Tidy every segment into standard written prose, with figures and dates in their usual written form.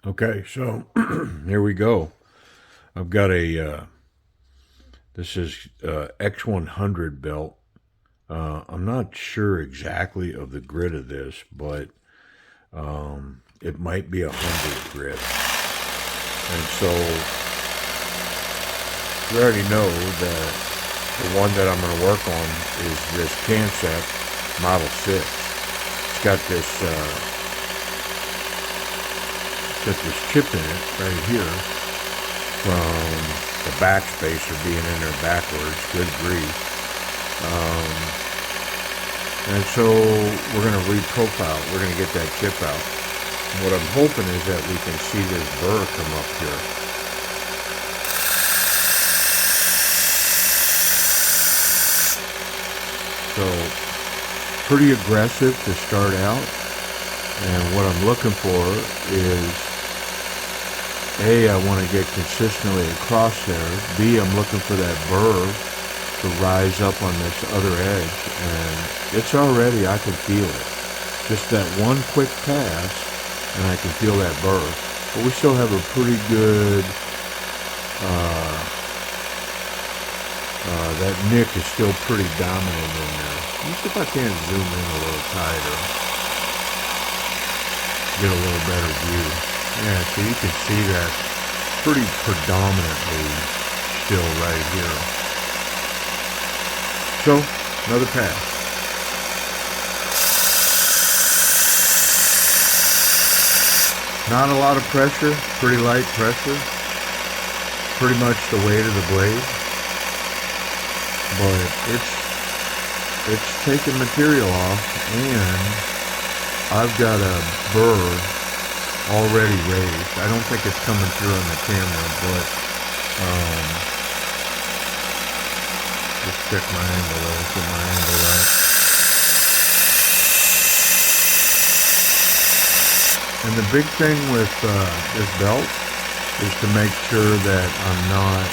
Okay, so here we go. I've got this is X100 belt. I'm not sure exactly of the grit of this, but it might be 100 grit. And so we already know that the one that I'm going to work on is this Kansept Model 6. It's got this chip in it right here from the backspacer being in there backwards. Good grief. And so we're going to reprofile. We're going to get that chip out. And what I'm hoping is that we can see this burr come up here. So pretty aggressive to start out. And what I'm looking for is A, I want to get consistently across there. B, I'm looking for that burr to rise up on this other edge. And it's already, I can feel it. Just that one quick pass, and I can feel that burr. But we still have a pretty good, that nick is still pretty dominant in there. Let me see if I can zoom in a little tighter. Get a little better view. Yeah, so you can see that pretty predominantly still right here. So, another pass. Not a lot of pressure, pretty light pressure. Pretty much the weight of the blade. But it's taking material off, and I've got a burr already raised. I don't think it's coming through on the camera, but just check my angle there, get my angle right. And the big thing with this belt is to make sure that I'm not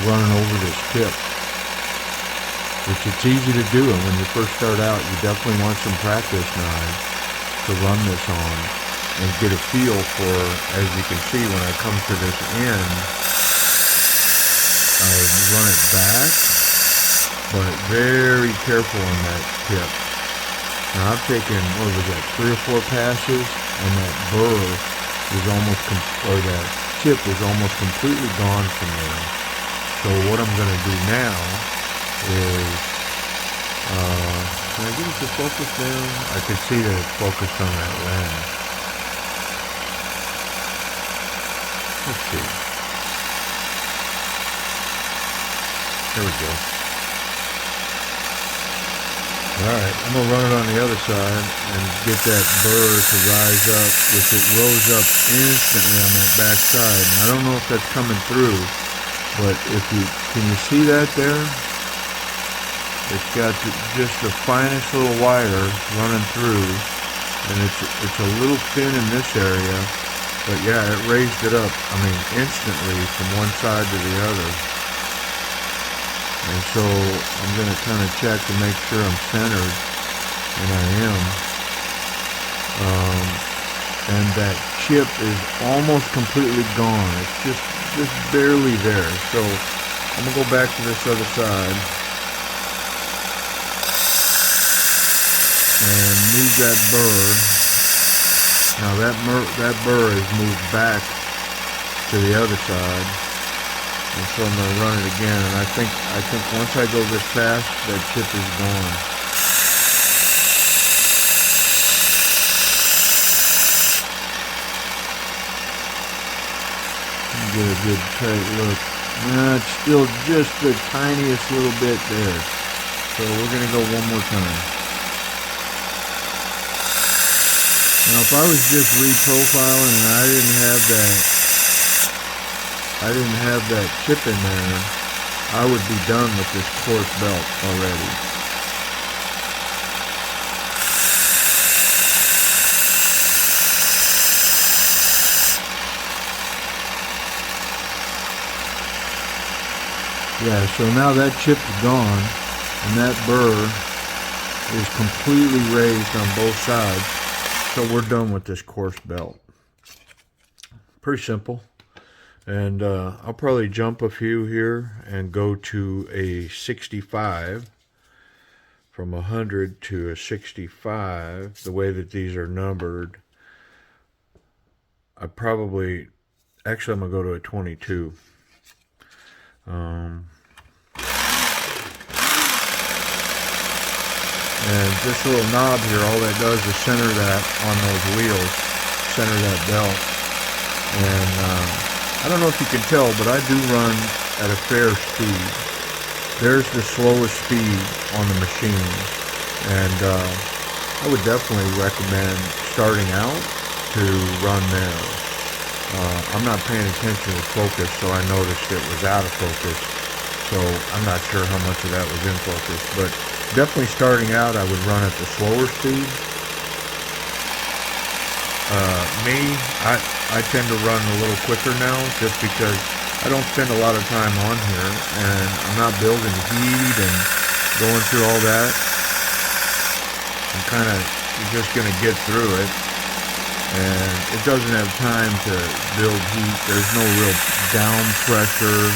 running over this tip, which it's easy to do. And when you first start out, you definitely want some practice knives to run this on and get a feel for, as you can see when I come to this end, I run it back, but very careful on that tip. Now I've taken, what was that, 3 or 4 passes, and that burr is almost, or that chip is almost completely gone from there. So what I'm going to do now is, can I get it to focus there? I can see that it's focused on that lens. Let's see. There we go. Alright, I'm going to run it on the other side and get that burr to rise up, which it rose up instantly on that back side. And I don't know if that's coming through, but can you see that there? It's got just the finest little wire running through, and it's a little thin in this area, but yeah, it raised it up, I mean, instantly from one side to the other. And so I'm going to kind of check to make sure I'm centered, and I am. And that chip is almost completely gone. It's just barely there. So I'm going to go back to this other side and move that burr. Now that burr is moved back to the other side. And so I'm going to run it again, and I think once I go this fast, that chip is gone. Get a good tight look. It's still just the tiniest little bit there. So we're going to go one more time. Now if I was just reprofiling and I didn't have that chip in there, I would be done with this coarse belt already. Yeah, so now that chip is gone, and that burr is completely raised on both sides. So we're done with this coarse belt. Pretty simple. And I'll probably jump a few here and go to a 65. From 100 to a 65, the way that these are numbered. I'm going to go to a 22. And this little knob here, all that does is center that on those wheels, center that belt. And I don't know if you can tell, but I do run at a fair speed. There's the slowest speed on the machine. And I would definitely recommend starting out to run there. I'm not paying attention to focus, so I noticed it was out of focus. So I'm not sure how much of that was in focus, but definitely starting out, I would run at the slower speed. I tend to run a little quicker now, just because I don't spend a lot of time on here, and I'm not building heat and going through all that. I'm kind of just going to get through it, and it doesn't have time to build heat. There's no real down pressure.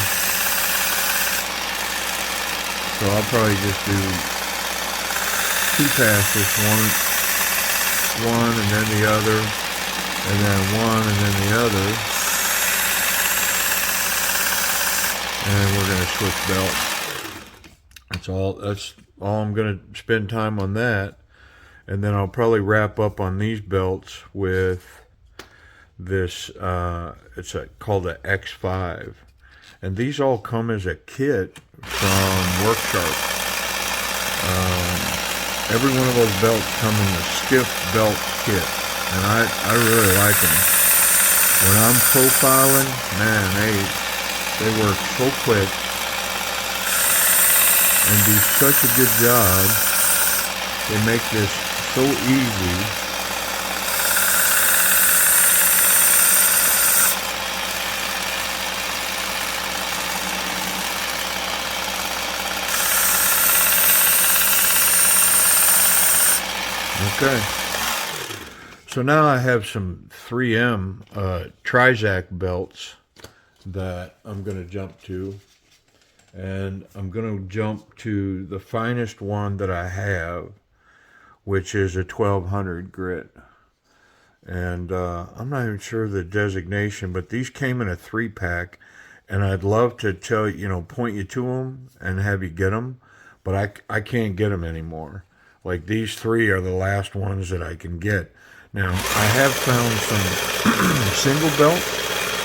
So I'll probably just do 2 passes, one and then the other, and then one and then the other. And we're going to switch belts. That's all I'm going to spend time on that. And then I'll probably wrap up on these belts with this, it's called the X5. And these all come as a kit from Worksharp. Every one of those belts come in a stiff belt kit. And I really like them. When I'm profiling, man, they work so quick and do such a good job. They make this so easy. Okay. So now I have some 3M Trizac belts that I'm going to jump to. And I'm going to jump to the finest one that I have, which is a 1200 grit. And I'm not even sure the designation, but these came in a 3-pack. And I'd love to tell you, point you to them and have you get them. But I can't get them anymore. Like, these 3 are the last ones that I can get. Now, I have found some single belts,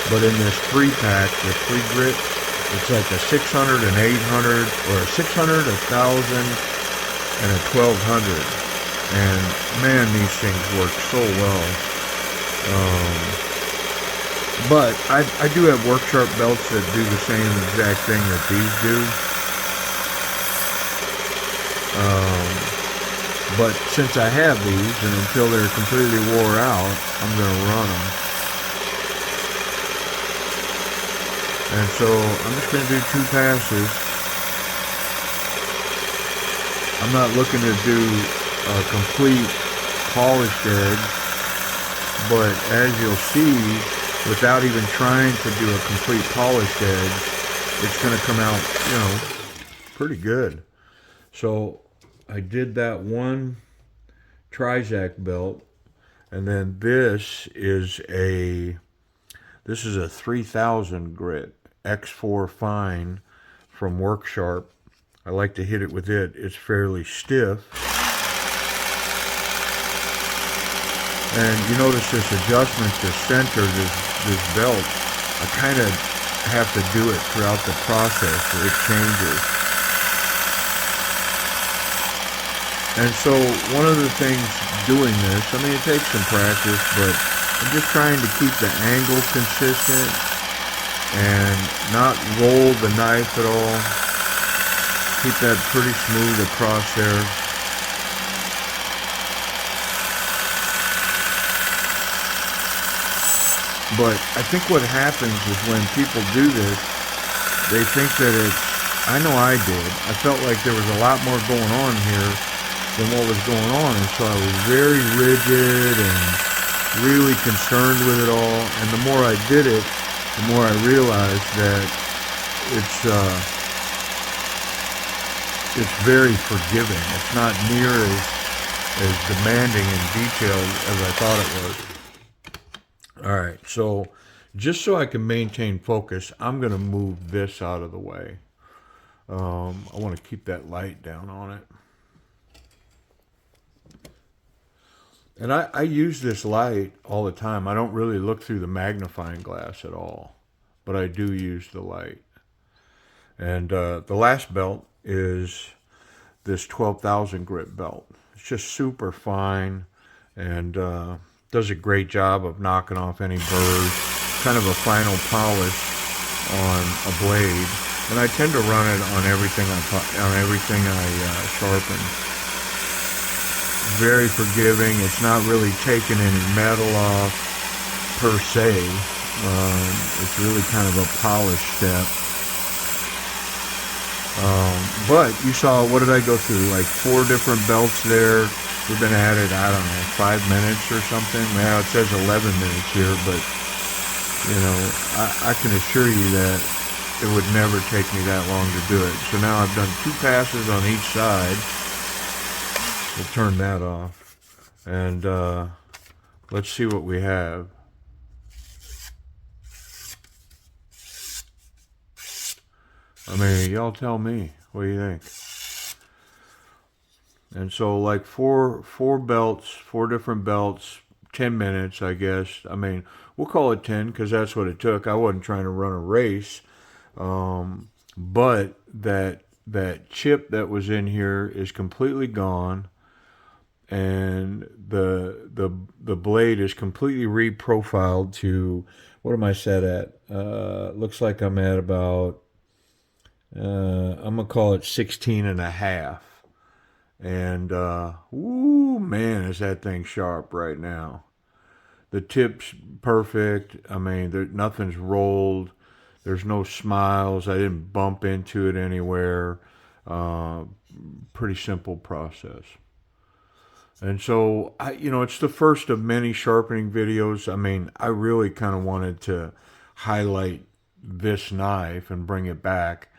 but in this 3-pack, the 3 grit, it's like a 600, an 800, or a 600, 1,000, and a 1200. And man, these things work so well. But I do have Worksharp belts that do the same exact thing that these do. But since I have these, and until they're completely wore out, I'm going to run them. And so I'm just going to do 2 passes. I'm not looking to do a complete polished edge, but as you'll see, without even trying to do a complete polished edge, it's going to come out, pretty good. So I did that one Trizac belt, and then this is a 3000 grit X4 fine from Worksharp. I like to hit it with it. It's fairly stiff. And you notice this adjustment to center this belt. I kind of have to do it throughout the process. It changes. And so one of the things doing this, it takes some practice, but I'm just trying to keep the angle consistent and not roll the knife at all. Keep that pretty smooth across there. But I think what happens is when people do this, they think that I know I did. I felt like there was a lot more going on here than what was going on. And so I was very rigid and really concerned with it all. And the more I did it, the more I realized that it's it's very forgiving. It's not near as demanding and detailed as I thought it was. All right, so just so I can maintain focus, I'm going to move this out of the way. I want to keep that light down on it. And I use this light all the time. I don't really look through the magnifying glass at all, but I do use the light. And the last belt is this 12,000 grit belt. It's just super fine and does a great job of knocking off any burrs. Kind of a final polish on a blade. And I tend to run it on everything I sharpen. Very forgiving. It's not really taking any metal off per se. It's really kind of a polish step. But you saw, what did I go through? Like 4 different belts there. We've been at it, I don't know, 5 minutes or something. Now it says 11 minutes here, but you know, I can assure you that it would never take me that long to do it. So now I've done 2 passes on each side. We'll turn that off. And let's see what we have. I mean, y'all tell me. What do you think? And so like four belts, 4 different belts, 10 minutes, I guess. I mean, we'll call it 10 because that's what it took. I wasn't trying to run a race. But that chip that was in here is completely gone. And the blade is completely reprofiled to, what am I set at? Looks like I'm at about, I'm gonna call it 16 and a half. And ooh, man, is that thing sharp right now. The tip's perfect. I mean, nothing's rolled. There's no smiles. I didn't bump into it anywhere. Pretty simple process. And so, it's the first of many sharpening videos. I mean, I really kind of wanted to highlight this knife and bring it back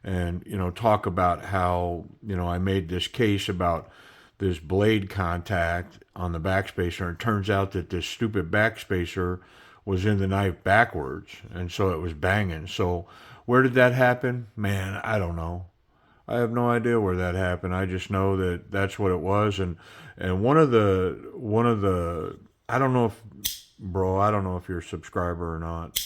and, talk about how, I made this case about this blade contact on the backspacer. And it turns out that this stupid backspacer was in the knife backwards. And so it was banging. So where did that happen? Man, I don't know. I have no idea where that happened. I just know that that's what it was. And one of the I don't know if, bro, I don't know if you're a subscriber or not.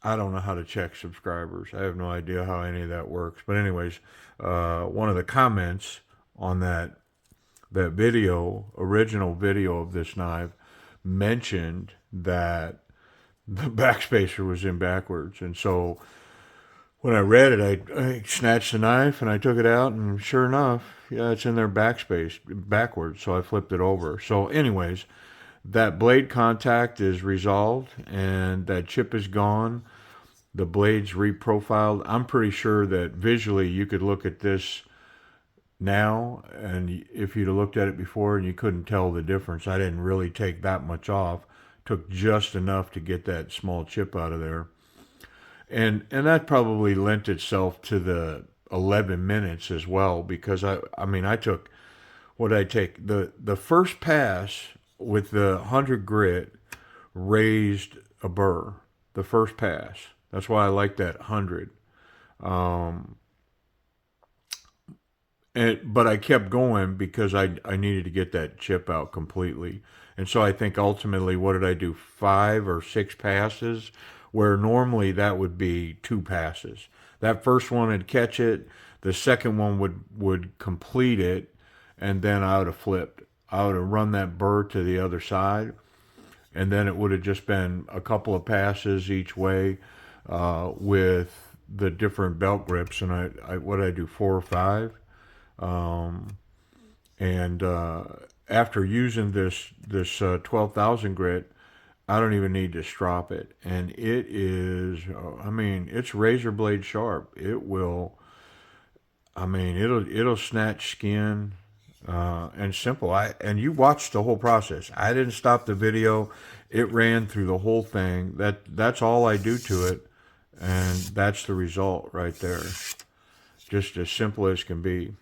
I don't know how to check subscribers. I have no idea how any of that works. But anyways, one of the comments on that original video of this knife, mentioned that the backspacer was in backwards. And so when I read it, I snatched the knife and I took it out, and sure enough, yeah, it's in their backspace backwards. So I flipped it over. So anyways, that blade contact is resolved and that chip is gone. The blade's reprofiled. I'm pretty sure that visually you could look at this now, and if you'd have looked at it before and you couldn't tell the difference. I didn't really take that much off. Took just enough to get that small chip out of there. And that probably lent itself to the 11 minutes as well, because I took, what did I take? The first pass with the 100 grit raised a burr. The first pass. That's why I like that 100. But I kept going because I needed to get that chip out completely. And so I think ultimately, what did I do? 5 or 6 passes, where normally that would be 2 passes. That first one would catch it. The second one would complete it. And then I would have flipped. I would have run that burr to the other side. And then it would have just been a couple of passes each way with the different belt grips. And what did I do? 4 or 5? After using this 12,000 grit, I don't even need to strop it, and it is, it's razor blade sharp. It'll snatch skin. and simple. And you watched the whole process. I didn't stop the video. It ran through the whole thing. That's all I do to it, and that's the result right there. Just as simple as can be.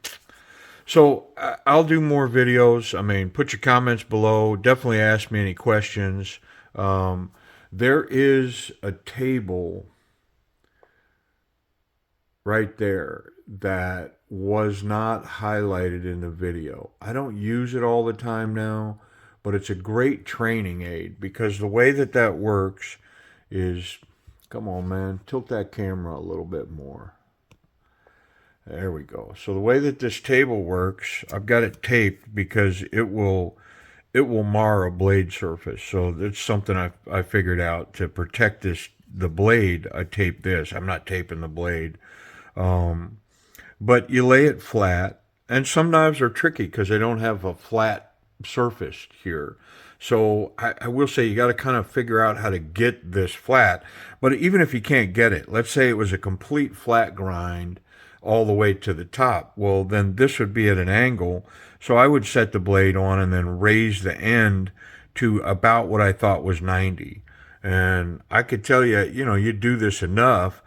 So I'll do more videos. I mean, put your comments below. Definitely ask me any questions. Um, there is a table right there that was not highlighted in the video. I don't use it all the time now, but it's a great training aid because the way that that works is, come on, man, tilt that camera a little bit more. There we go. So the way that this table works, I've got it taped because it will mar a blade surface. So it's something I figured out to protect the blade. I tape this. I'm not taping the blade. But you lay it flat, and some knives are tricky because they don't have a flat surface here. So I will say you got to kind of figure out how to get this flat. But even if you can't get it, let's say it was a complete flat grind all the way to the top. Well, then this would be at an angle. So I would set the blade on and then raise the end to about what I thought was 90. And I could tell you, you do this enough.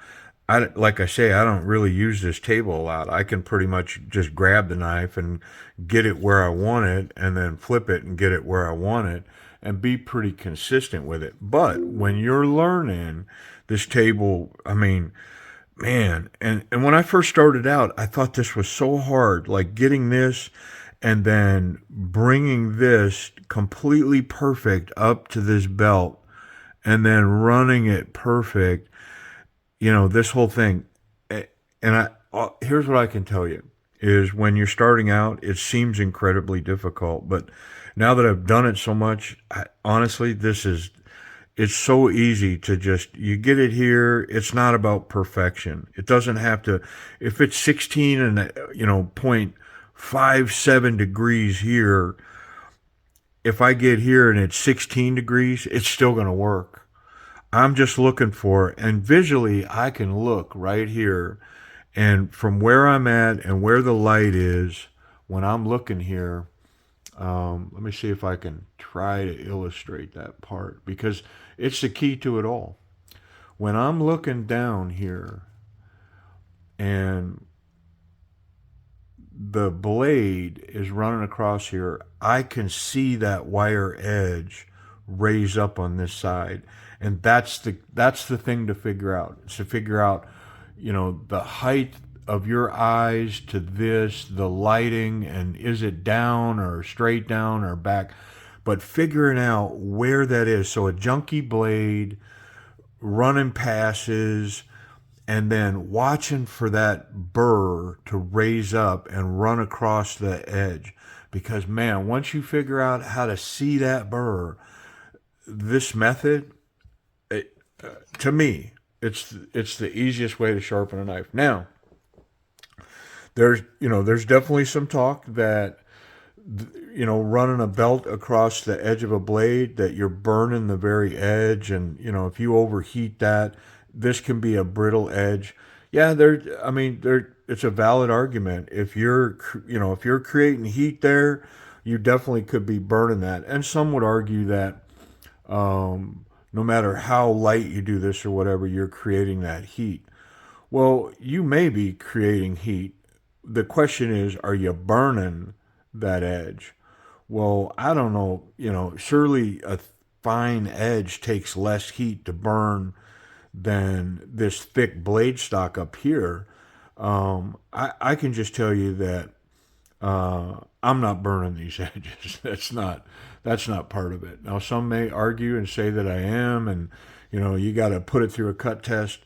Like I say, I don't really use this table a lot. I can pretty much just grab the knife and get it where I want it and then flip it and get it where I want it and be pretty consistent with it. But when you're learning this table, I mean, man, and when I first started out, I thought this was so hard, like getting this and then bringing this completely perfect up to this belt and then running it perfect, this whole thing. And here's what I can tell you is when you're starting out, it seems incredibly difficult, but now that I've done it so much, honestly, it's so easy to just, you get it here. It's not about perfection. It doesn't have to, if it's 16 and, 0.57 degrees here, if I get here and it's 16 degrees, it's still going to work. I'm just looking for, and visually I can look right here, and from where I'm at and where the light is, when I'm looking here, let me see if I can try to illustrate that part because it's the key to it all. When I'm looking down here and the blade is running across here, I can see that wire edge raise up on this side. And that's the thing to figure out. It's to figure out, the height of your eyes to this, the lighting, and is it down or straight down or back. But figuring out where that is. So a junky blade, running passes, and then watching for that burr to raise up and run across the edge. Because, man, once you figure out how to see that burr, this method, to me, it's the easiest way to sharpen a knife. Now, there's definitely some talk that, running a belt across the edge of a blade, that you're burning the very edge, and if you overheat that, this can be a brittle edge. Yeah, it's a valid argument. If you're creating heat there, you definitely could be burning that. And some would argue that no matter how light you do this or whatever, you're creating that heat. Well, you may be creating heat. The question is, are you burning that edge? Well, I don't know. Surely a fine edge takes less heat to burn than this thick blade stock up here. I can just tell you that I'm not burning these edges. That's not part of it. Now, some may argue and say that I am, and you got to put it through a cut test.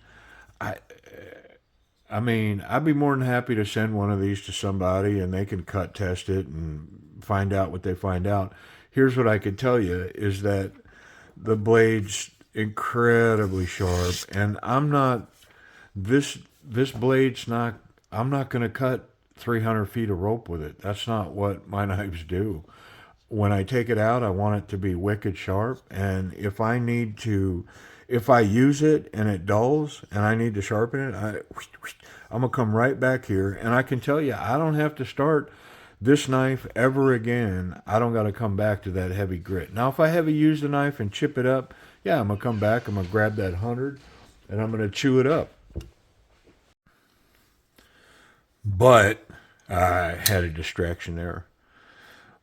I mean, I'd be more than happy to send one of these to somebody and they can cut test it and find out what they find out. Here's what I could tell you is that the blade's incredibly sharp, and this blade's not, I'm not going to cut 300 feet of rope with it. That's not what my knives do. When I take it out, I want it to be wicked sharp, and if I use it and it dulls and I need to sharpen it, I'm going to come right back here, and I can tell you, I don't have to start this knife ever again, I don't got to come back to that heavy grit. Now, if I heavy use the knife and chip it up, yeah, I'm going to come back. I'm going to grab that 100 and I'm going to chew it up. But I had a distraction there.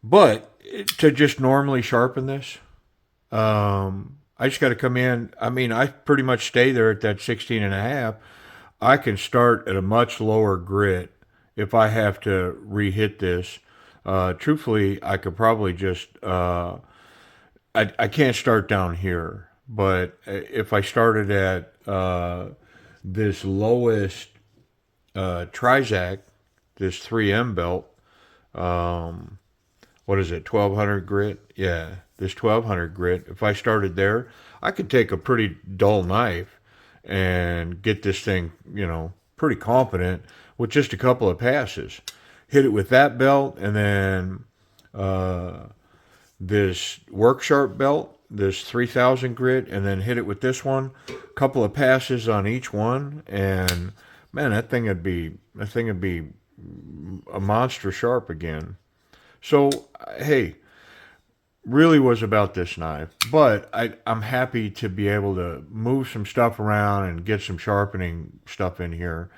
But to just normally sharpen this, I just got to come in. I mean, I pretty much stay there at that 16 and a half. I can start at a much lower grit if I have to re-hit this. Truthfully, I could probably just, I can't start down here, but if I started at this lowest Trizac, this 3M belt, um, what is it, 1200 grit? Yeah, this 1200 grit. If I started there, I could take a pretty dull knife and get this thing, pretty competent with just a couple of passes. Hit it with that belt and then uh, this work sharp belt, this 3000 grit, and then hit it with this one. Couple of passes on each one, and man, that thing would be a monster sharp again. So, hey, really was about this knife, but I'm happy to be able to move some stuff around and get some sharpening stuff in here.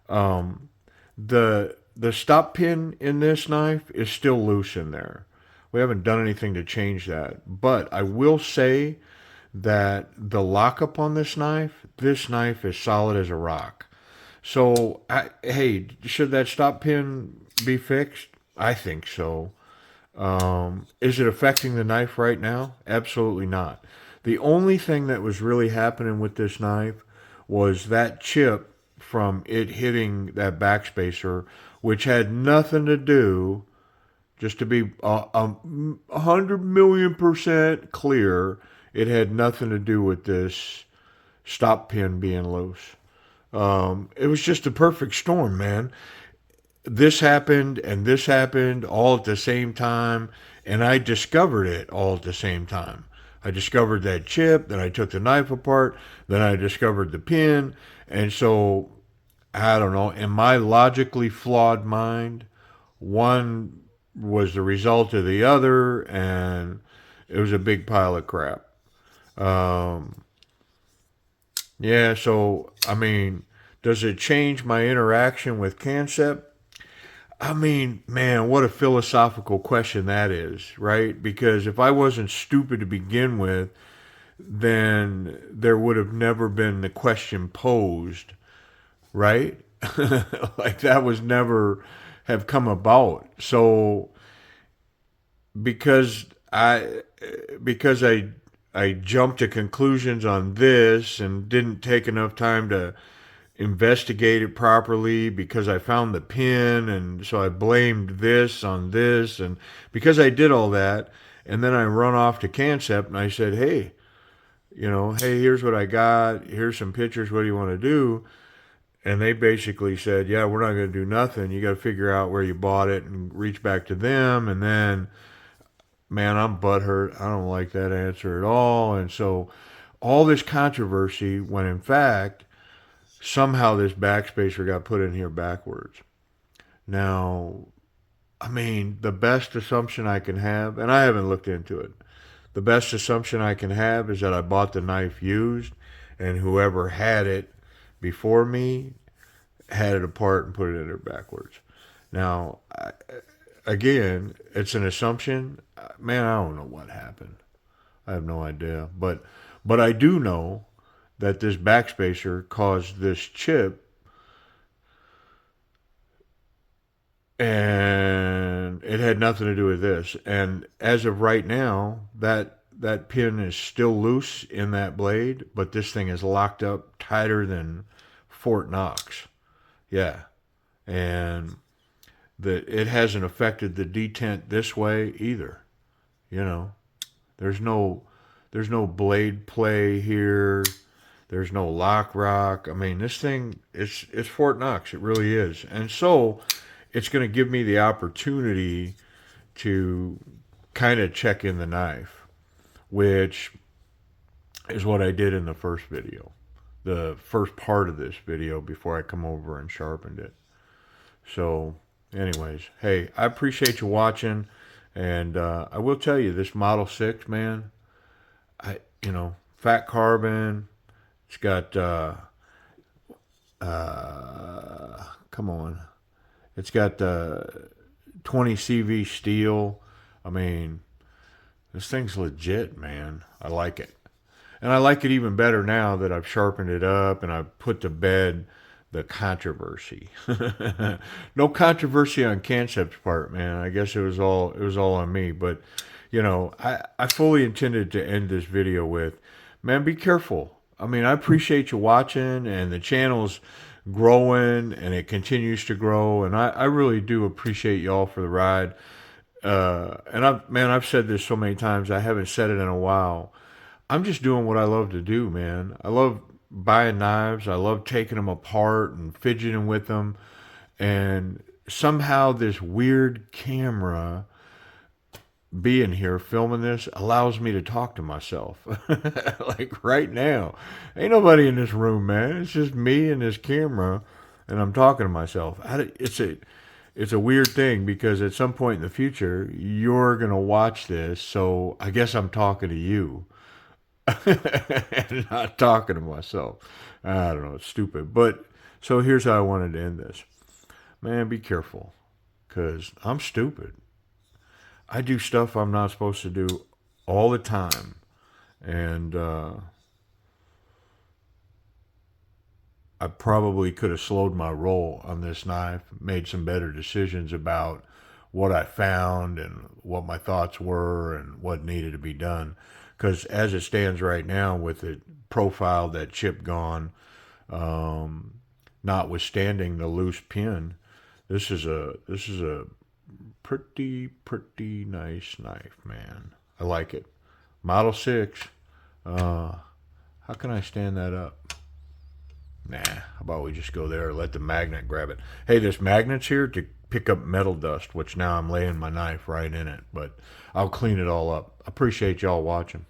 Um, the stop pin in this knife is still loose in there. We haven't done anything to change that, but I will say that the lockup on this knife is solid as a rock. So, hey, should that stop pin be fixed? I think so. Is it affecting the knife right now? Absolutely not. The only thing that was really happening with this knife was that chip from it hitting that backspacer, which had nothing to do, just to be 100 million% clear, it had nothing to do with this stop pin being loose. It was just a perfect storm, man. This happened all at the same time, and I discovered it all at the same time. I discovered that chip, then I took the knife apart, then I discovered the pin, and so I don't know. In my logically flawed mind, one was the result of the other, and it was a big pile of crap. Um, yeah, so I mean, does it change my interaction with Kansept? I mean, man, what a philosophical question that is, right? Because if I wasn't stupid to begin with, then there would have never been the question posed, right? Like that was never have come about. So because I because I jumped to conclusions on this and didn't take enough time to investigate it properly because I found the pin and so I blamed this on this and because I did all that and then I run off to Kansept and I said, hey, hey, here's what I got. Here's some pictures. What do you want to do? And they basically said, yeah, we're not going to do nothing. You got to figure out where you bought it and reach back to them. And then, man, I'm butthurt. I don't like that answer at all. And so all this controversy when in fact, somehow this backspacer got put in here backwards. Now, I mean, the best assumption I can have, and I haven't looked into it, the best assumption I can have is that I bought the knife used and whoever had it before me had it apart and put it in there backwards. Now, again, it's an assumption. Man, I don't know what happened. I have no idea. But I do know that this backspacer caused this chip, and it had nothing to do with this. And as of right now, that pin is still loose in that blade, but this thing is locked up tighter than Fort Knox. Yeah, and it hasn't affected the detent this way either. You know, there's no there's no blade play here. There's no lock rock. I mean, this thing it's Fort Knox. It really is. And so it's going to give me the opportunity to kind of check in the knife, which is what I did in the first video, the first part of this video before I come over and sharpened it. So anyways, hey, I appreciate you watching, and I will tell you, this Model 6, man, fat carbon. It's got come on, it's got 20 CV steel. I mean, this thing's legit, man. I like it. And I like it even better now that I've sharpened it up and I've put to bed the controversy. No controversy on Kansept's part, man. I guess it was all on me. But I fully intended to end this video with, man, be careful. I mean, I appreciate you watching, and the channel's growing and it continues to grow, and I really do appreciate y'all for the ride. And I've said this so many times, I haven't said it in a while. I'm just doing what I love to do, man. I love buying knives. I love taking them apart and fidgeting with them. And somehow this weird camera being here filming this allows me to talk to myself. Like right now. Ain't nobody in this room, man. It's just me and this camera, and I'm talking to myself. It's a weird thing because at some point in the future, you're going to watch this. So I guess I'm talking to you and not talking to myself. I don't know. It's stupid. But so here's how I wanted to end this. Man, be careful because I'm stupid. I do stuff I'm not supposed to do all the time. And I probably could have slowed my roll on this knife, made some better decisions about what I found and what my thoughts were and what needed to be done. Because as it stands right now, with it profiled, that chip gone, notwithstanding the loose pin, this is a pretty nice knife, man. I like it. Model 6. How can I stand that up? Nah, how about we just go there and let the magnet grab it? Hey, this magnet's here to pick up metal dust, which now I'm laying my knife right in it, but I'll clean it all up. Appreciate y'all watching.